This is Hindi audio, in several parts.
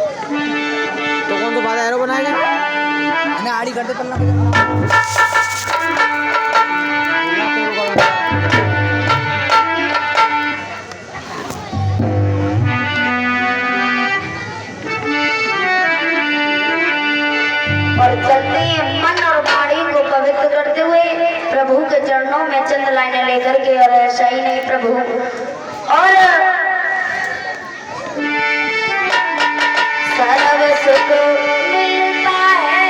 तो कौन तो बाधा एरो बनाएगा इन्हें आड़ी करते पड़ना और चलते मन और वाणी को पवित्र करते हुए प्रभु के चरणों में चंद लाइनें लेकर के और ऐसा ही नहीं प्रभु और सर्व सुख मिलता है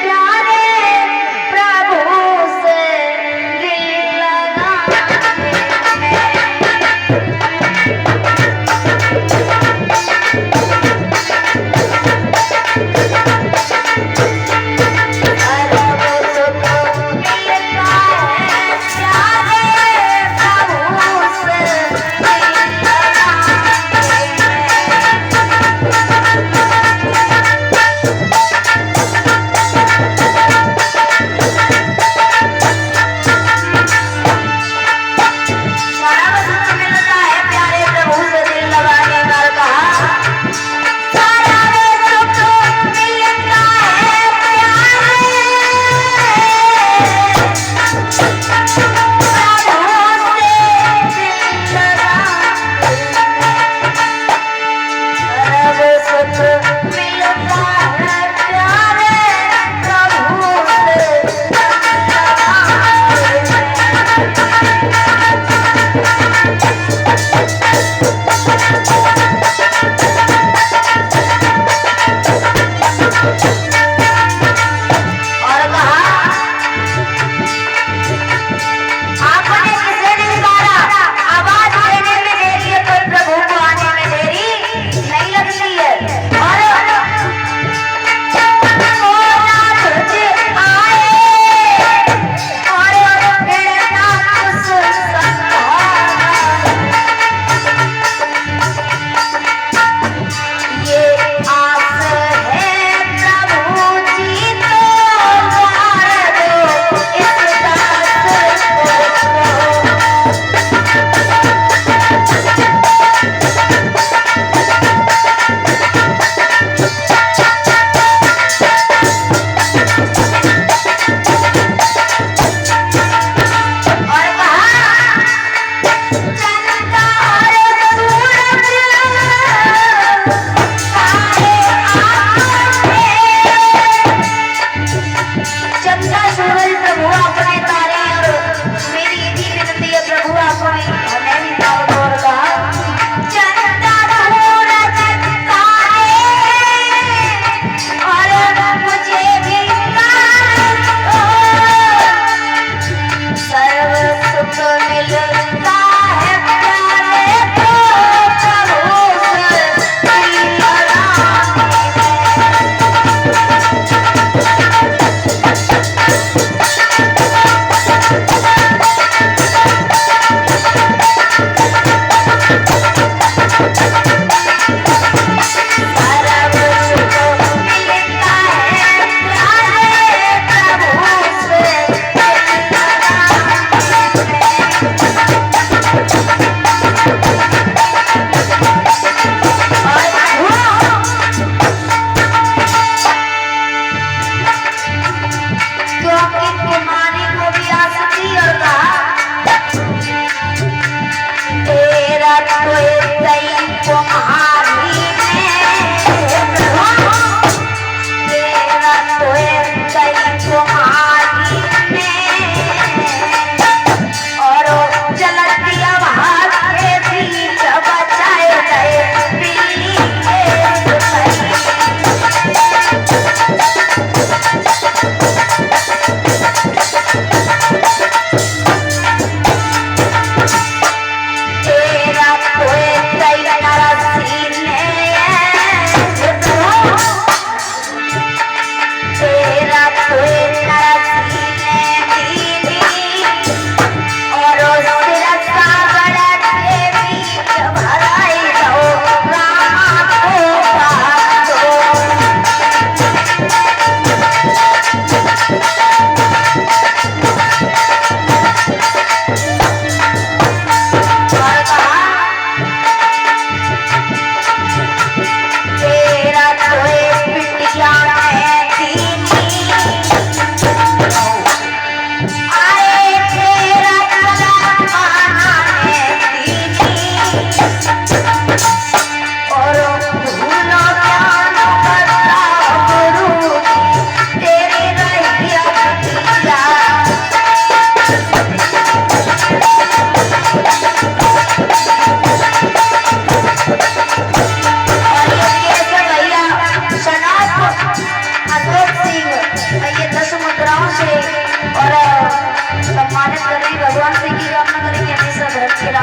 प्यारे प्रभु से दिल लगाने में।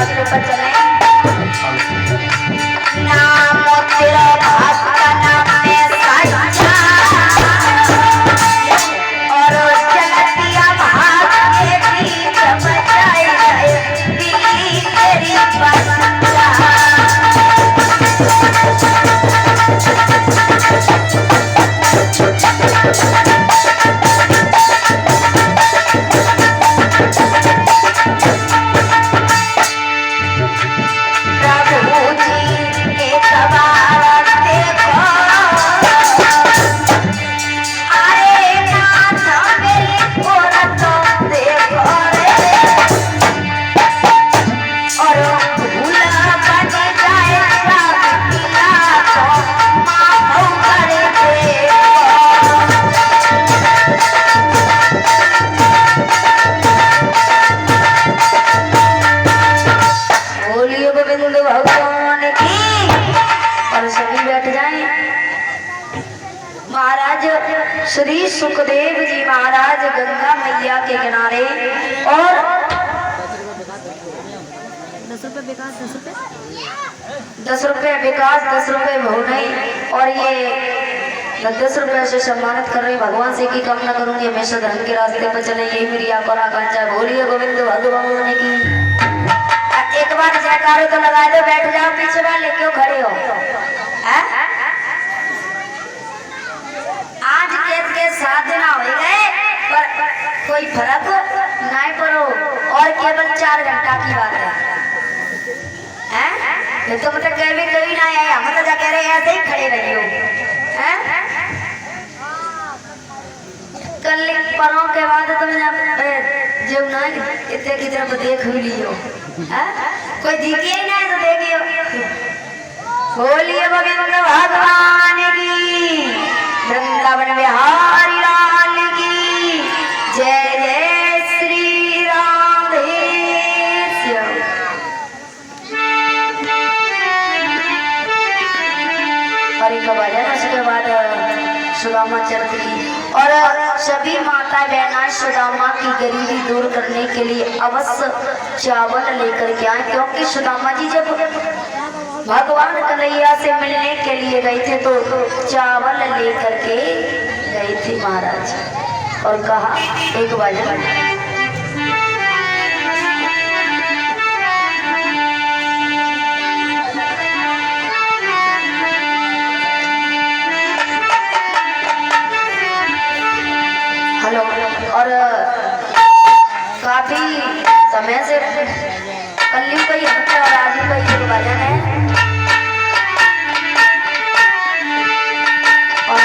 रास्ते पर चले। नाम तेरा भक्त का नाम है सच्चा, और चलतिया भाग के बीच बजाए गए दिल्ली तेरी बच्चा। श्री सुखदेव जी महाराज गंगा मैया के किनारे, और 10 रुपए विकास 10 रुपए भवनई, और ये 10 रुपए से सम्मानित कर रहे। भगवान से की कम न करूंगी, हमेशा धर्म के रास्ते पर चले, यही मेरी आकांक्षा। बोलिए गोविंद भगवान की। एक बार जयकारे तो लगा दो, बैठ जाओ, पीछे वाले क्यों खड़े हो? आज के 7 दिन हो गए, पर कोई फर्क नहीं पड़ो, और केवल 4 घंटा की बात है। ये तो मतलब कभी ना आया, हम तो जा कह रहे ऐसे ही खड़े रहियो। कल परों के बाद तुम जब ना इतने की तरफ देख भी लियो, कोई दिखे ही नहीं तो देखियो। बोलिए गोविंद भगवान की, वृंदावन बिहारी लाल की जय। जय श्री राधे श्याम। हरि का भजन, उसके बाद सुदामा चरित की, और सभी माता बहना सुदामा की गरीबी दूर करने के लिए अवश्य चावल लेकर के आए, क्योंकि सुदामा जी जब भगवान कन्हैया से मिलने के लिए गए थे तो चावल लेकर के गए थे महाराज, और कहा एक भजन। हेलो, और काफी समय से कल्लू का ही और राजू का ही भजन है, और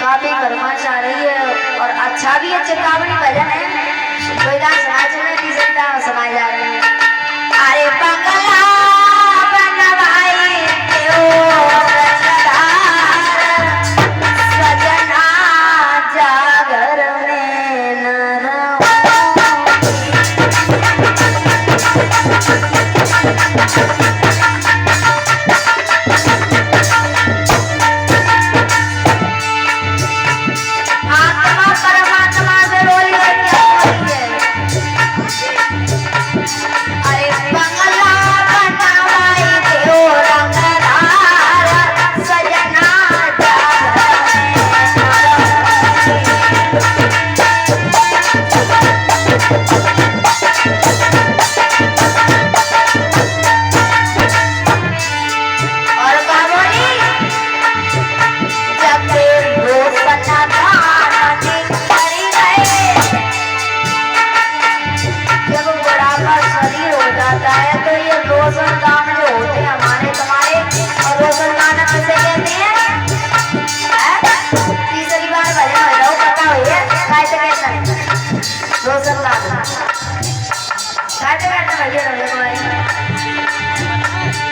काफी गरमाश आ रही है, और अच्छा भी है, चेतावनी भजन है। कोई गान समाज में भी सुनाए जा रहे हैं। अरे पगला बनवाई सजना जागर में न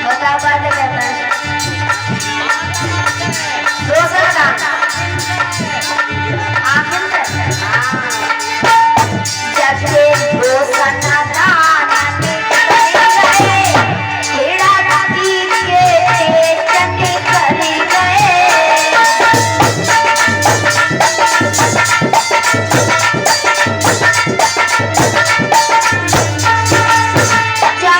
बताओ बात कहता है रोशन आखिर जब रोशन जा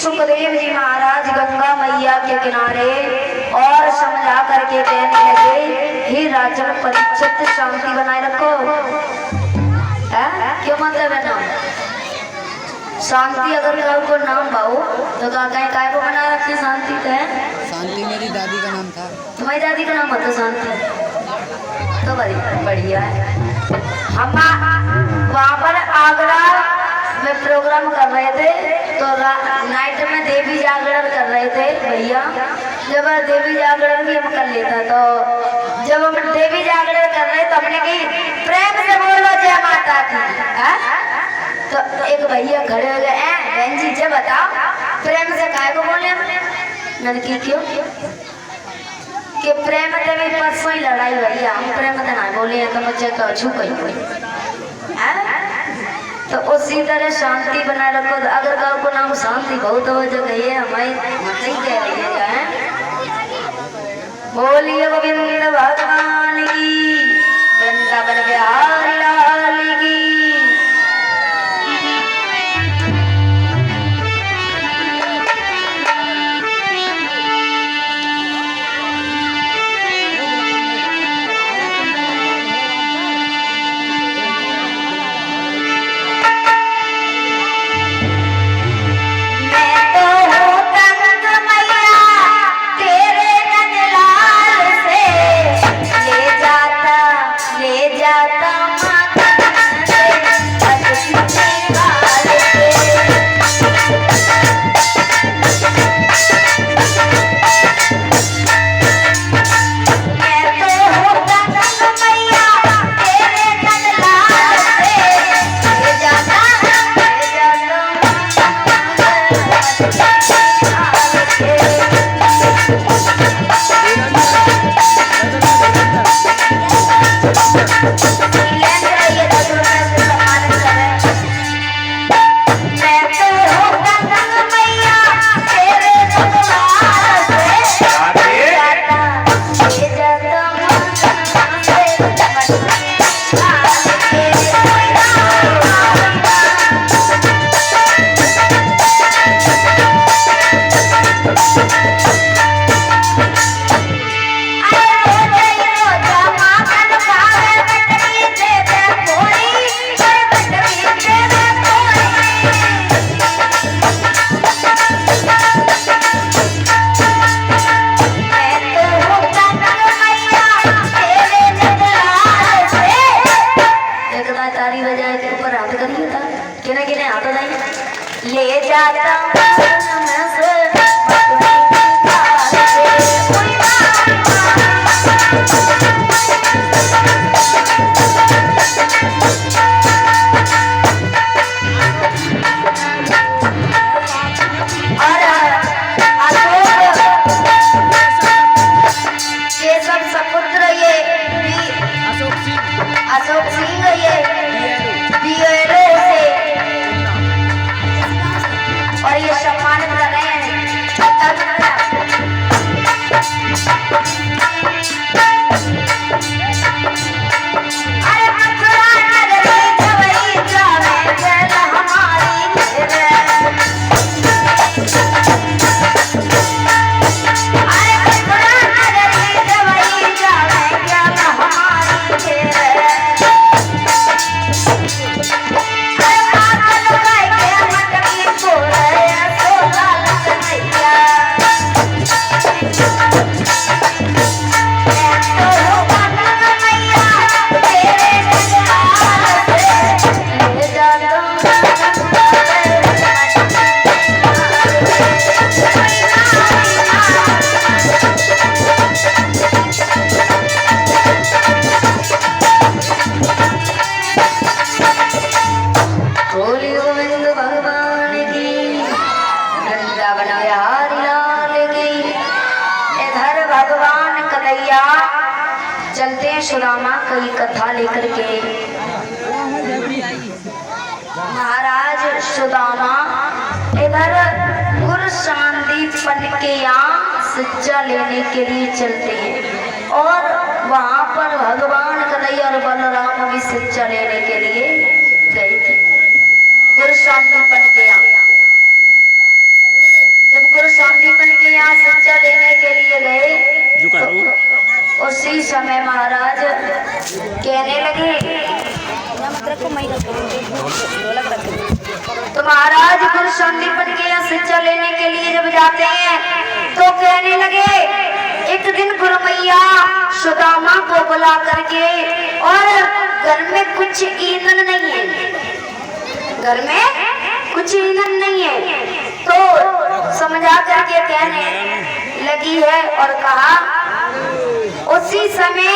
सुखदेव जी महाराज गंगा मैया के किनारे और समझा करके कहने लगे, हे राजन परीक्षित शांति बनाए रखो। क्यों मतलब है नाम शांति? अगर कहो को नाम भाऊ तो काय को बना रखे शांति? है शांति मेरी दादी का नाम था। तुम्हारी दादी का नाम था शांति? तो बढ़िया है। हम वहाँ पर आगरा में प्रोग्राम कर रहे थे तो नाइट में देवी जागरण कर रहे थे भैया। जब देवी जागरण भी हम कर लेता तो जब हम देवी जागरण कर रहे तो हमने की प्रेम से बोलो जय माता की। तो एक भैया खड़े हो गए, बहन जी जब बताओ प्रेम से काय को बोले? मैंने की क्यों कि प्रेम से भी परसों ही लड़ाई भैया, हम प्रेम से ना बोले तो मुझे कछु कहीं तो उसी तरह शांति बनाए रखो। अगर गाँव को नाम शांति बहुत हो जो कहिए हमारी नहीं कह रही है। बोलिए गोविंद भगवान की, वृंदावन बिहारी लाल की। ले जाता अशोक सिंह ये बीएलओ से और ये सम्मानित कर रहे हैं। चलते हैं सुदामा कई कथा लेकर के। महाराज सुदामा इधर गुरु शांतिपन के यहाँ शिक्षा लेने के लिए चलते हैं और वहाँ पर भगवान कन्हैया और बलराम भी शिक्षा लेने के लिए गए थे गुरु शांतिपन के यहाँ। के लिए गए तो उसी समय महाराज कहने लगे, तो महाराज गुरु संदीपन के यहाँ शिक्षा लेने के लिए जब जाते हैं तो कहने लगे, एक दिन गुरु मैया सुदामा को बुला करके, और घर में कुछ ईंधन नहीं है, घर में कुछ ईंधन नहीं है, तो समझा करके कहने लगी है और कहा, उसी समय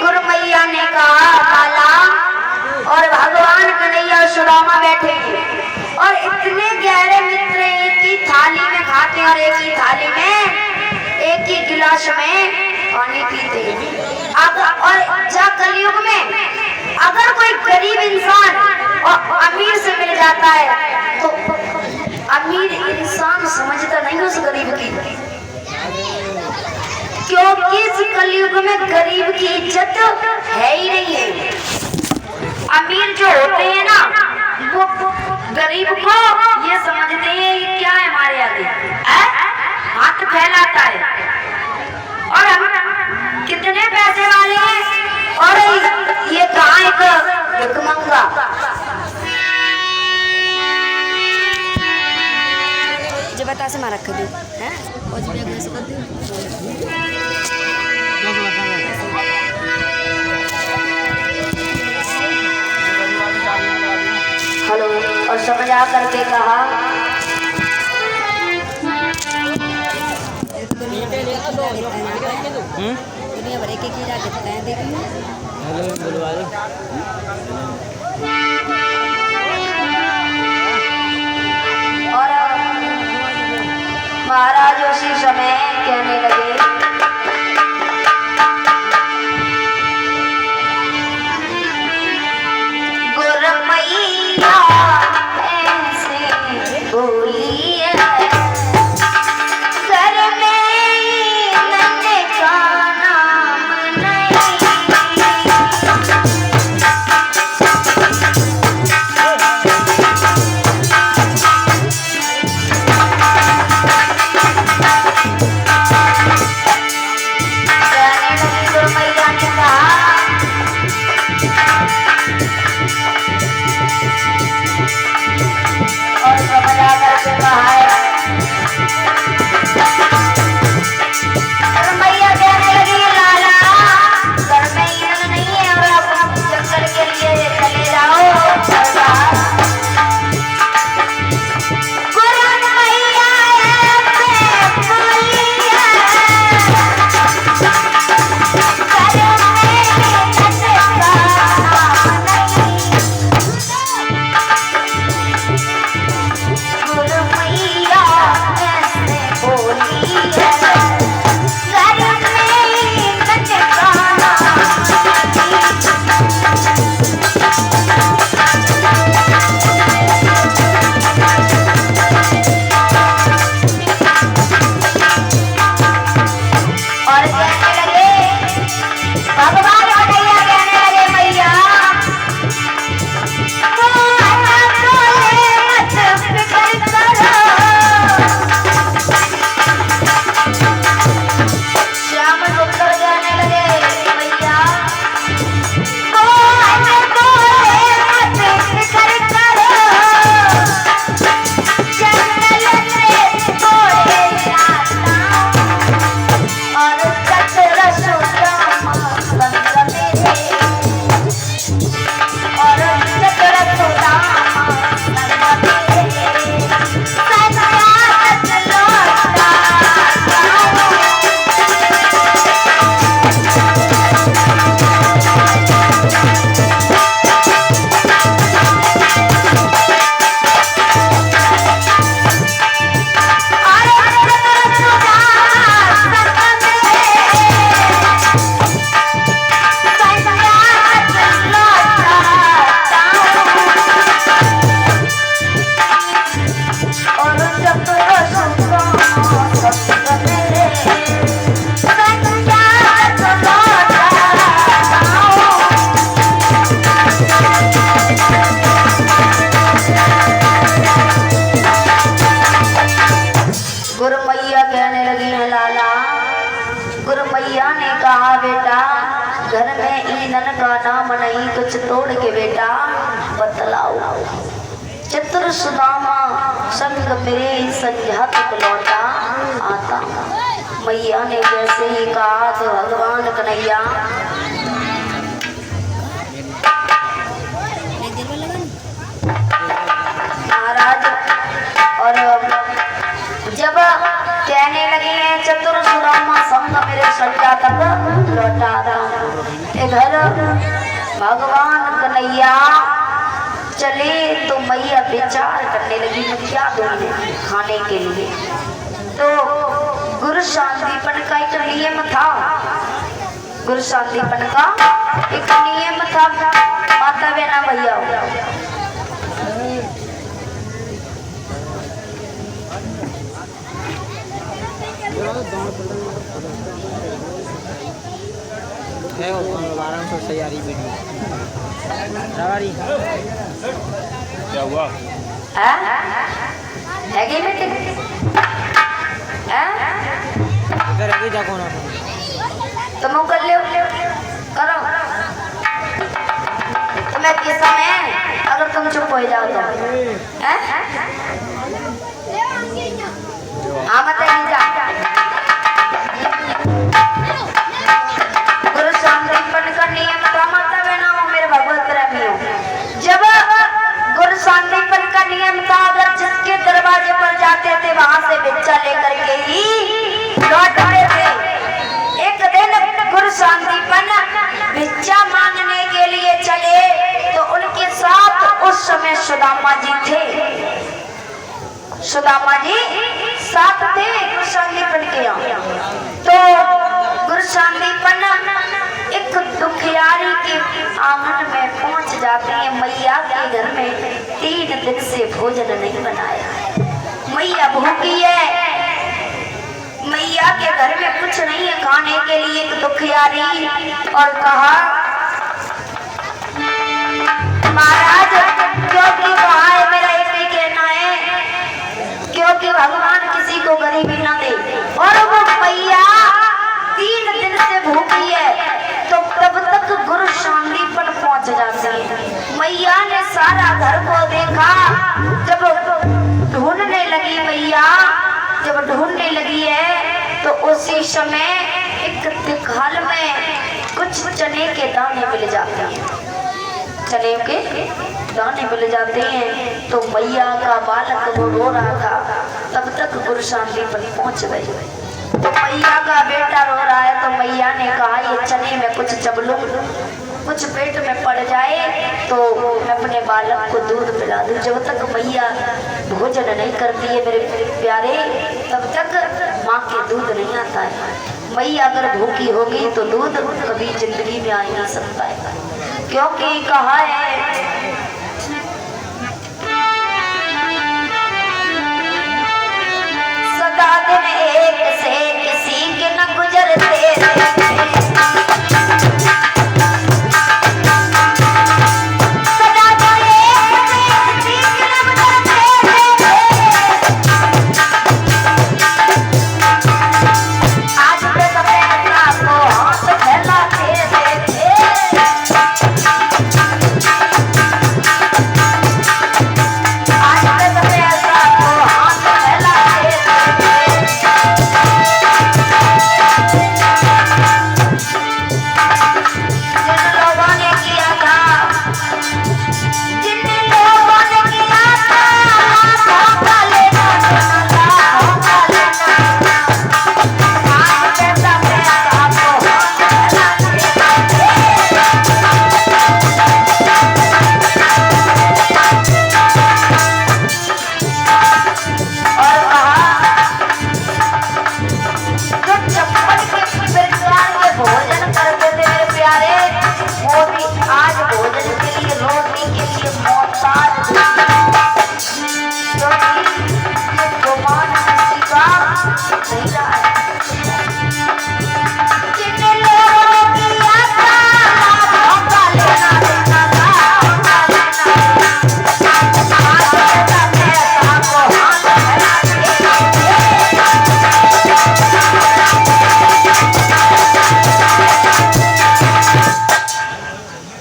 गुरु मैया ने कहा, काला और भगवान कन्हैया सुदामा बैठे हैं और इतने गहरे मित्र एक ही थाली में खाते और एक ही थाली में एक ही गिलास में पानी पीते। और जा कलयुग में अगर कोई गरीब इंसान और अमीर से मिल जाता है तो अमीर इंसान समझता नहीं उस गरीब की, क्योंकि इस कलयुग में गरीब की इज्जत है ही नहीं है। अमीर जो होते हैं ना, वो गरीब को ये समझते हैं ये क्या है हमारे आगे, हाथ फैलाता है, और हम कितने पैसे वाले हैं और ये कहाँ एक भिखमंगा। जो बता से मारा कर दो हैं और जो भी अगले से कर दो। हेलो, और समझा करके कहा, दुनिया भर के कीड़ा दिखता है, देखिए और महाराज उसी समय कहने लगे, गुरु मैया ऐसे बोली है, घर में नन्हे का नाम नहीं। कुछ तोड़ के बेटा बतलाओ। चित्र सुदामा संग मेरे संध्या तक लौटा आता। मैया ने जैसे ही कहा तो भगवान कन्हैया महाराज और जब कहने लगे हैं चतुर सुदामा संग मेरे संध्या तक लौटा था। इधर भगवान कन्हैया चले तो मैया विचार करने लगी मैं क्या दूं खाने के लिए। तो गुरु शांतिपन का एक नियम था, गुरु शांतिपन का एक नियम था। माता बहना भैया आराम से तैयारी वीडियो क्या हुआ? है कि बेटे इधर अभी जा कौन तुम कर ले करो। तुम्हें किस समय अगर तुम चुप हो जाओ तो हाँ बताइए जा। गुरु शांतिपन का नियम था माता बहना मेरे भगवत प्रेमियों। जब गुरु शांतिपन का नियम था अगर जिसके दरवाजे पर जाते थे वहां से भिक्षा लेकर के ही लौटते थे। एक दिन गुरु शांतिपन भिक्षा मांगने के लिए चले तो उनके साथ उस समय सुदामा जी थे। सुदामा जी साथ थे गुरु शांतिपन के यहाँ। तो गुरु शांतिपन एक दुखियारी के आंगन में पहुंच जाते हैं। मैया के घर में 3 दिन से भोजन नहीं बनाया। मैया भूखी है, मैया के घर में कुछ नहीं है खाने के लिए। एक दुखियारी और कहा महाराज क्योंकि कहा है मेरा एक ही कहना है क्योंकि भगवान किसी को गरीबी ना दे। और वो मैया 3 दिन से भूखी है तो तब तक गुरु शांतिपन पहुंच जाते हैं। मैया ने सारा घर को देखा। जब ढूंढने लगी मैया, जब ढूंढने लगी है तो उसी समय एक तिखाल में कुछ चने के दाने मिल जाते हैं। चने के दाने मिल जाते हैं तो मैया का बालक वो रो रहा था। तब तक गुरु शांतिपन पहुंच गए। तो मैया का बेटा रो रहा है तो मैया ने कहा ये चने में कुछ चबलू कुछ पेट में पड़ जाए तो मैं अपने बालक को दूध पिला दूं। जब तक मैया भोजन नहीं करती है मेरे प्यारे तब तक माँ के दूध नहीं आता है। मैया अगर भूखी होगी तो दूध कभी जिंदगी में आ नहीं सकता है। क्योंकि कहा है सदा दिन एक से किसी के न गुजरते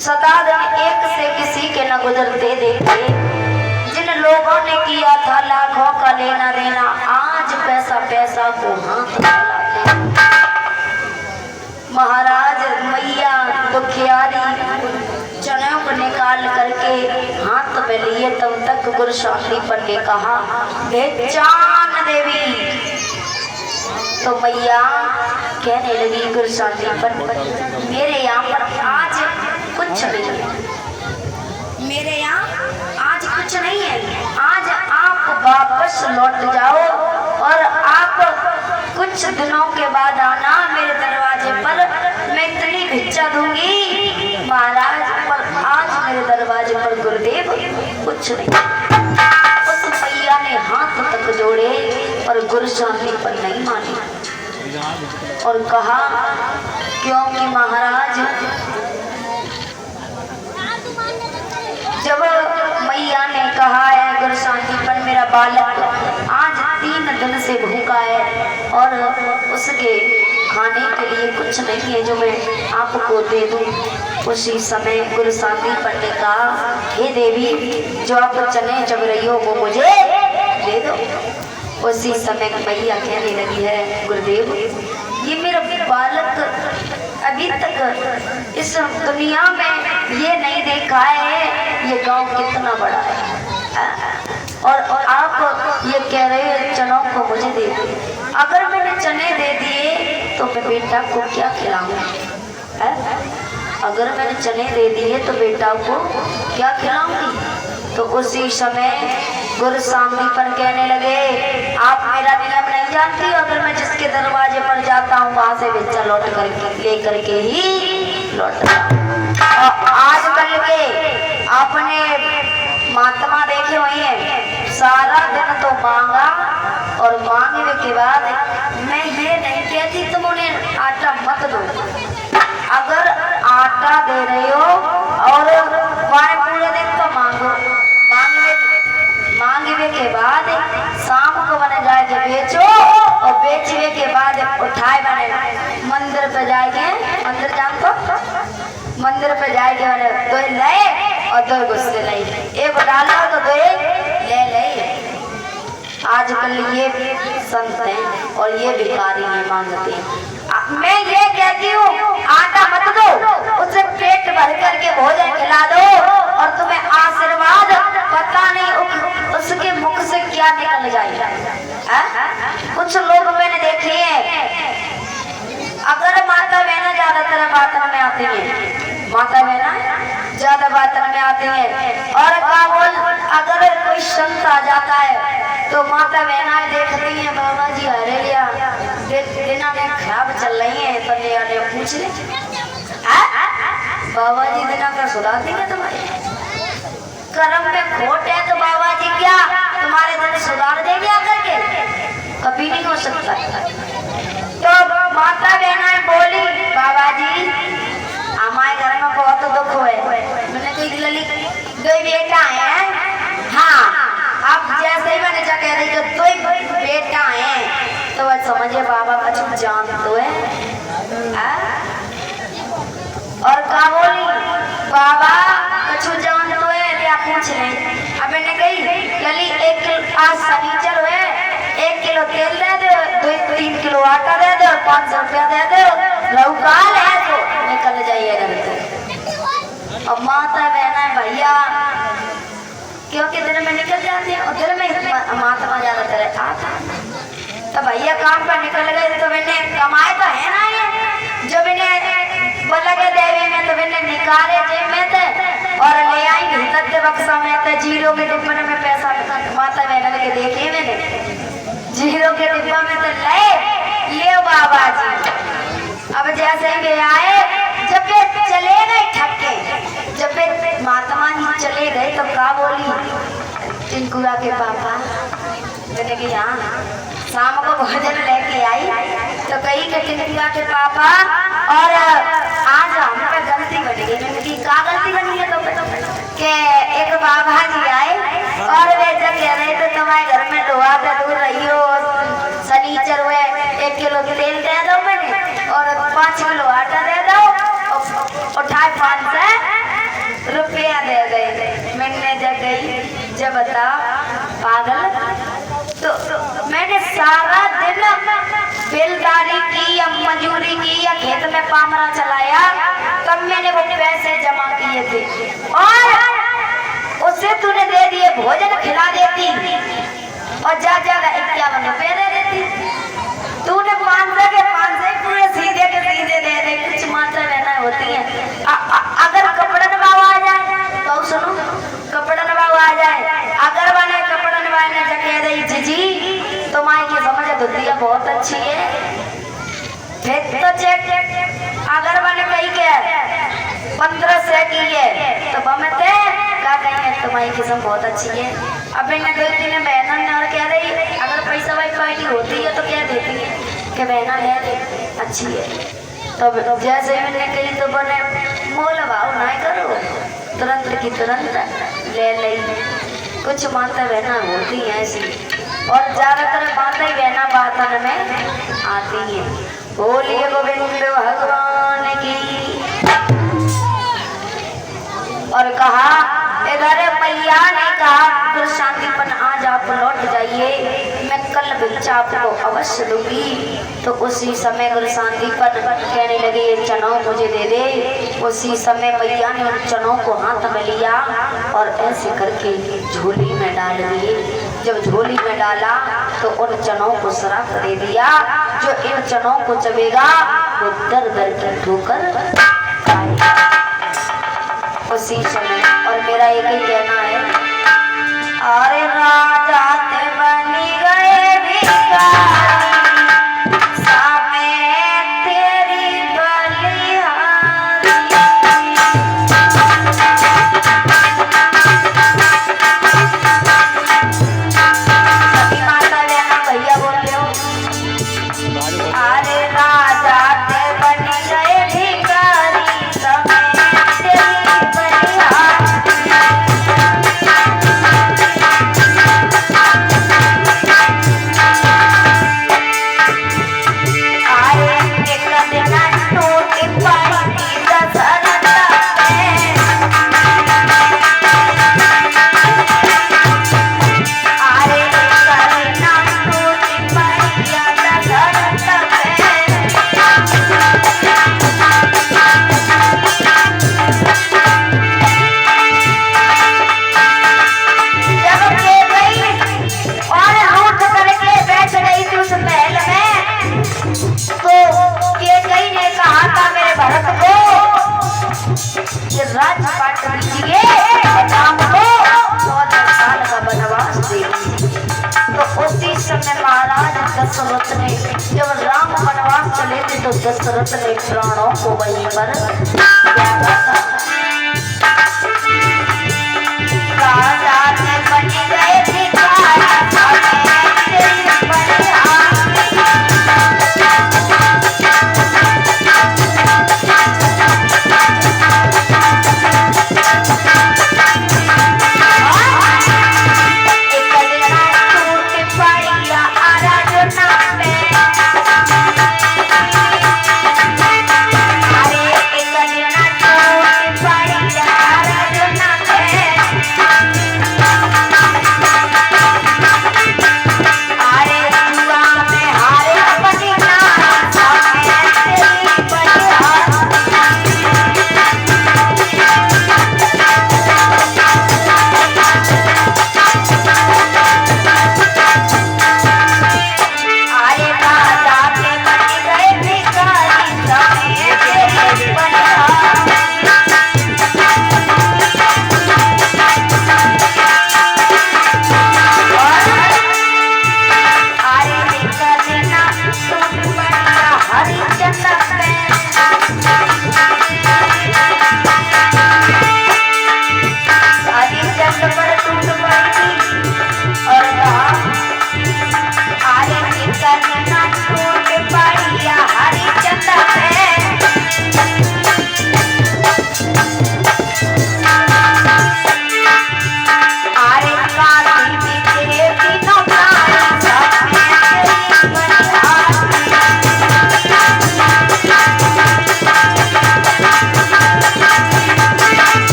सदा एक से किसी के न गुजरते देखे। जिन लोगों ने किया था लाखों का लेना देना, आज पैसा पैसा को हाथ मिलाते। महाराज मैया दुखियारी चनों को निकाल करके हाथ में लिए, तब तक गुरु शांतिपन ने कहा, हे चांद देवी। तो मैया कहने लगी, गुरु शांतिपन मेरे यहाँ पर आज कुछ नहीं है, मेरे यहाँ आज कुछ नहीं है। आज आप वापस लौट जाओ और आप कुछ दिनों के बाद आना मेरे दरवाजे पर, मैं इतनी भिक्षा दूंगी महाराज, पर आज मेरे दरवाजे पर गुरुदेव कुछ नहीं। उस मैया ने हाथ तक जोड़े और गुरु शांतिपन नहीं मानी और कहा, क्योंकि महाराज जब मैया ने कहा है गुरु शांतिपन मेरा बालक आज 3 दिन से भूखा है और उसके खाने के लिए कुछ नहीं है जो मैं आपको दे दूं। उसी समय गुरु शांतिपन ने कहा, हे देवी जो आप चने चग रही हो वो मुझे दे दो। उसी समय मैया कहने लगी है, गुरुदेव ये मेरा बालक अभी तक इस दुनिया में ये नहीं देखा है ये गांव कितना बड़ा है, और आप ये कह रहे हैं चनों को मुझे दे दे। अगर मैंने चने दे दिए तो मैं बेटा को क्या खिलाऊंगा? अगर मैंने चने दे दिए तो बेटा को क्या खिलाऊंगी? तो उसी समय गुरु शांतिपन कहने लगे, आप मेरा नियम नहीं जानती, अगर मैं जिसके दरवाजे पर जाता हूँ वहां से बच्चा लौट करके ले करके ही लौटता। आजकल के आपने महात्मा देखे हुए हैं, सारा दिन तो मांगा और मांगने के बाद मैं ये नहीं कहती तुम उन्हें आटा मत दो, अगर आटा दे रहे हो और पूरे दिन तो मांगो, मांगने के बाद शाम को बने जाके बेचो और बेचने के बाद उठाए बने मंदिर पे जाएंगे, मंदिर जान तो मंदिर पे जाएंगे बने 2 ले और 2 गुस्से ले, एक डालो तो 2 ले ले। आजकल ये संत हैं और ये भिखारी नहीं मांगते हैं। मैं ये कहती हूँ आटा मत दो, उसे पेट भर करके भोजन खिला दो और तुम्हें आशीर्वाद पता नहीं उसके मुख से क्या निकल जाएगा। कुछ लोग मैंने देखे हैं, अगर माता बहना ज्यादातर बातन में आती है, माता बहना ज्यादा बातन में आती है, और अगर कोई संत आ जाता है तो माता बहना देखती है, बाबा जी हरे लिया देना दिन खराब चल रही है तो ले पूछ ले, बाबा जी देना का सुधा देंगे तुम्हारे कर्म में खोट है तो बाबा जी क्या तुम्हारे दिन सुधार देंगे आकर के? कभी नहीं हो सकता। तो माता बहना बोली, बाबा जी हमारे घर में बहुत दुख हुए, मैंने कही ललित 2 बेटा है, हाँ आप जैसे ही मैंने कह रही तो 2 बेटा है, तो वह समझे बाबा कुछ जान तो है। और क्या बोली, बाबा कुछ जान तो है, क्या पूछ रहे? अब मैंने कही लली आज शनिचर हुए 1 किलो तेल दे दो, 2-3 किलो आटा दे दो, 500 रुपया दे दो, रहुकाल है तो निकल जाइए घर से। और माता बहना भैया क्योंकि दिन में निकल जाते हैं और दिन में महात्मा ज्यादातर आता, तो भैया काम पर निकल गए तो मैंने कमाए तो है ना ये, जो मैंने बोला के देवी में तो मैंने निकाले जेब में थे और ले आई भीतर के बक्सा में थे, 0 के डिब्बे में पैसा माता बहन के देखे मैंने, 0 के डिब्बा में तो ले बाबा जी। अब जैसे ही आए जब वे चले गए ठक्के, जब वे महात्मा जी चले गए तो क्या बोली टिंकुआ के पापा, मैंने कि हाँ शाम को भोजन लेके आई तो कही कि टिंकुआ के पापा और आज हम पे गलती बन गई। मैंने की क्या गलती बनी है? तो के एक बाबा जी आए और वे जब कह रहे थे तुम्हारे घर में लोहा पे दूर रही हो, शनिचर हुए 1 किलो तेल दे दो मैंने और 5 किलो आटा दे दो, उठाए 5 से रुपया दे दे। मैंने जब गई जब बता पागल तो मैंने सारा दिन बेलदारी की या मजूरी की या खेत में पामरा चलाया, तब मैंने वो पैसे जमा किए थे और उसे तूने दे दिए, भोजन खिला देती और जा 51 रुपये दे देती। तूने 500 के 500 पूरे सीधे के सीधे दे दे। कुछ मात्रा रहना होती है। अगर कपड़ा नवाव आ जाए तो सुनो, कपड़ा नवाव आ जाए, अगर वाले कपड़ा नवाने जगह रही जीजी तो माई की समझ दुनिया बहुत अच्छी है। फिर तो चेक अगर वाले कही के 1500 की है तो बमते क्या कहेंगे तुम्हारी किस्म बहुत अच्छी है। अब इन्हें दो तीन बहनों ने और कह रही अगर पैसा वाई पार्टी होती है तो क्या देती है कि बहना ले दे अच्छी है। तो जैसे मैंने कही तो बने मोल भाव ना करो, तुरंत की तुरंत ले ली। कुछ माता बहना होती हैं ऐसी और ज्यादातर माता ही बहना बातन में आती है। बोलिए गोविंद भगवान की। और कहा इधर मैया ने कहा गुरु शांतिपन आज आप लौट जाइए, मैं कल भिक्षा आपको अवश्य दूंगी। तो उसी समय गुरु शांतिपन कहने लगे ये चनौ मुझे दे दे। उसी समय मैया ने उन चनों को हाथ में लिया और ऐसे करके झोली में डाल दिए। जब झोली में डाला तो उन चनों को श्राप दे दिया, जो इन चनों को चबेगा वो दर दर की ठोकर खाएगा। उसी समय और मेरा एक ही कहना है, अरे राजा ते बनी गए भिखारी, सामे तेरी बलिहारी। सभी माता बहना भैया बोल रहे हो, अरे राजा ते बनी गए भिखारी, सामे दशरथ ने जब राम वनवास चले थे तो दशरथ ने प्राणों को वहीं पर त्यागा था। राजा ने बन गए भिखारी, Bye.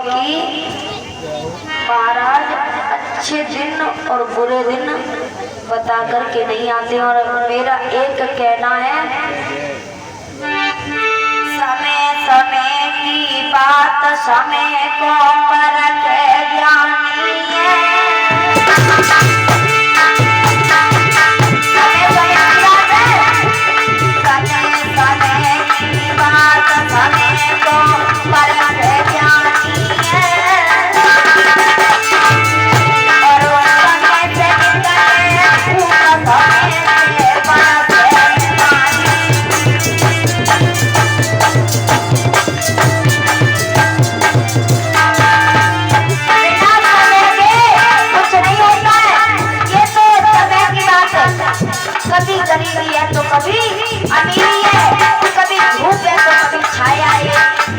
क्योंकि महाराज अच्छे दिन और बुरे दिन बता करके नहीं आते। और मेरा एक कहना है, समय समय की बात समय को परख जानी है। कभी गरीबी है तो कभी अमीरी है, कभी धूप है तो कभी छाया है,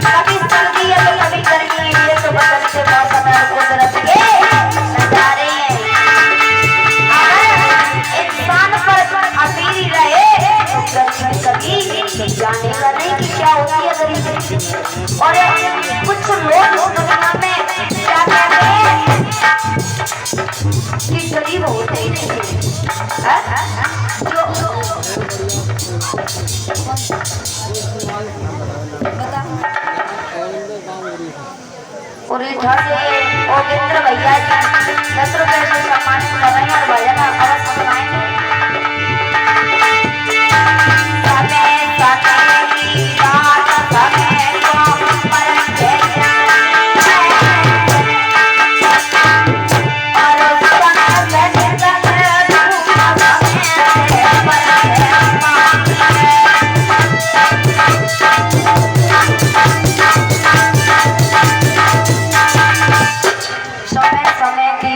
कभी सर्दी है तो कभी गर्मी है। ये तो बदलते मौसम और कुदरत के नजारे हैं। अगर इंसान पर अमीरी रहे तो गरीबी कभी जानेगा नहीं कि क्या होती है गरीबी। और कुछ लोग इस दुनिया में क्या कहते हैं कि गरीब होते ही नहीं है। ओगेंद्र भैया जी 10 रुपए से सम्मानित कर रहे हैं और भजन अवश्य सुनाएंगे। समय समय की बात समय को परख जानी है।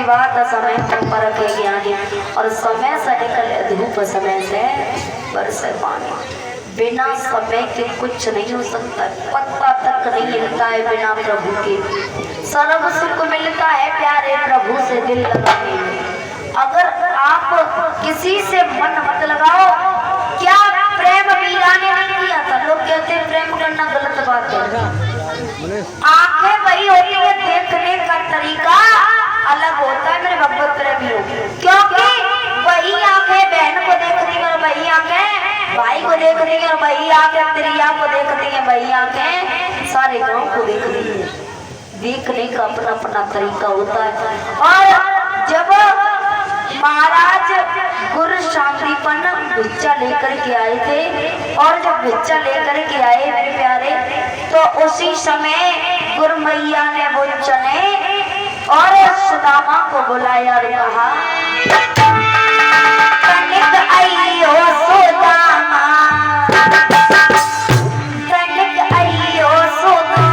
और समय समय को परखे ज्ञानी। और समय से निकले धूप समय से बरसे पानी। बिना समय के कुछ नहीं हो सकता। पत्ता तक नहीं हिलता है बिना प्रभु के। सर्व सुख मिलता है प्यारे प्रभु से दिल लगाने में। अगर आप किसी से मन मत लगाओ, क्या प्रेम मीरा ने नहीं किया था? लोग कहते हैं प्रेम करना गलत बात है। आंखें वही होती है, देखने का तरीका अलग होता है मेरे भगवत प्रेमियों। क्योंकि वही आंखें बहन को देखती है और वही आंखें भाई को देखती है और वही आंखें त्रिया को देखती है, वही आंखें सारे गांव को देखती है। देखने का अपना अपना तरीका होता है। और जब महाराज गुरु शांतिपन भिक्षा लेकर के आए थे, और जब भिक्षा लेकर के आए मेरे प्यारे, तो उसी समय गुरु मैया ने वो चने और सुदामा को बुलाया और कहा, कनिक आई हो सुदामा, कनिक आई हो सुदामा,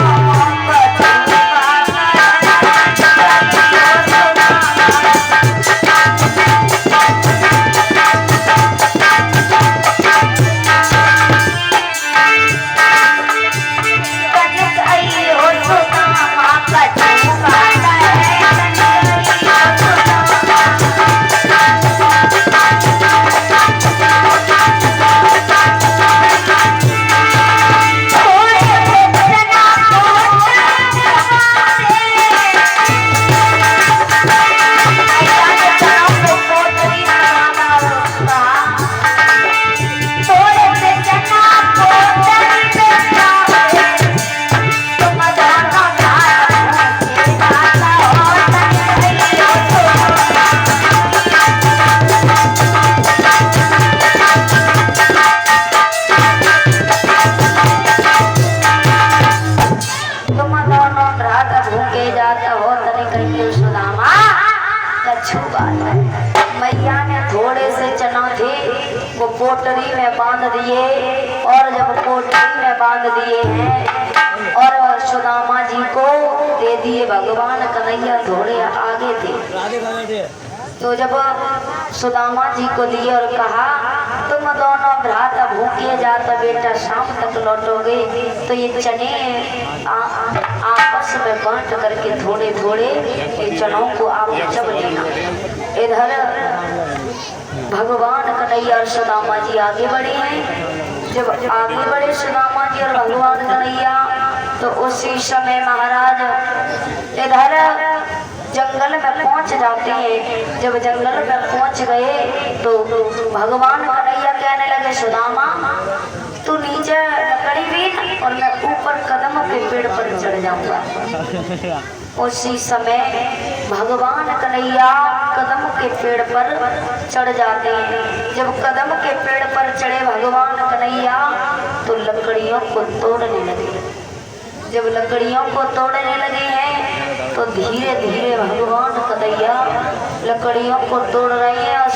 मैया ने थोड़े से चना थे वो पोटरी में बांध दिए। और जब पोटरी में बांध दिए हैं और सुदामा जी को दे दिए, भगवान कन्हैया थोड़े आगे थे, तो जब सुदामा जी को दिए और कहा तुम दोनों भ्राता भूखे जाता बेटा, शाम तक लौटोगे तो ये चने आपस में बांट करके थोड़े थोड़े ये चनों को आप चब लेना। इधर भगवान कन्हैया और सुदामा जी आगे बढ़े हैं। जब आगे बढ़े सुदामा जी और भगवान कन्हैया, तो उसी समय महाराज इधर जंगल में पहुंच जाते हैं। जब जंगल में पहुंच गए तो भगवान कन्हैया कहने लगे, सुदामा तू नीचे लकड़ी बीन और मैं ऊपर कदम के पेड़ पर चढ़ जाऊंगा। उसी समय भगवान कन्हैया कदम के पेड़ पर चढ़ जाते हैं। जब कदम के पेड़ पर चढ़े भगवान कन्हैया तो लकड़ियों को तोड़ने लगे। जब लकड़ियों को तोड़ने लगे हैं तो धीरे धीरे भगवान कन्हैया लकड़ियों को तोड़ रहे हैं।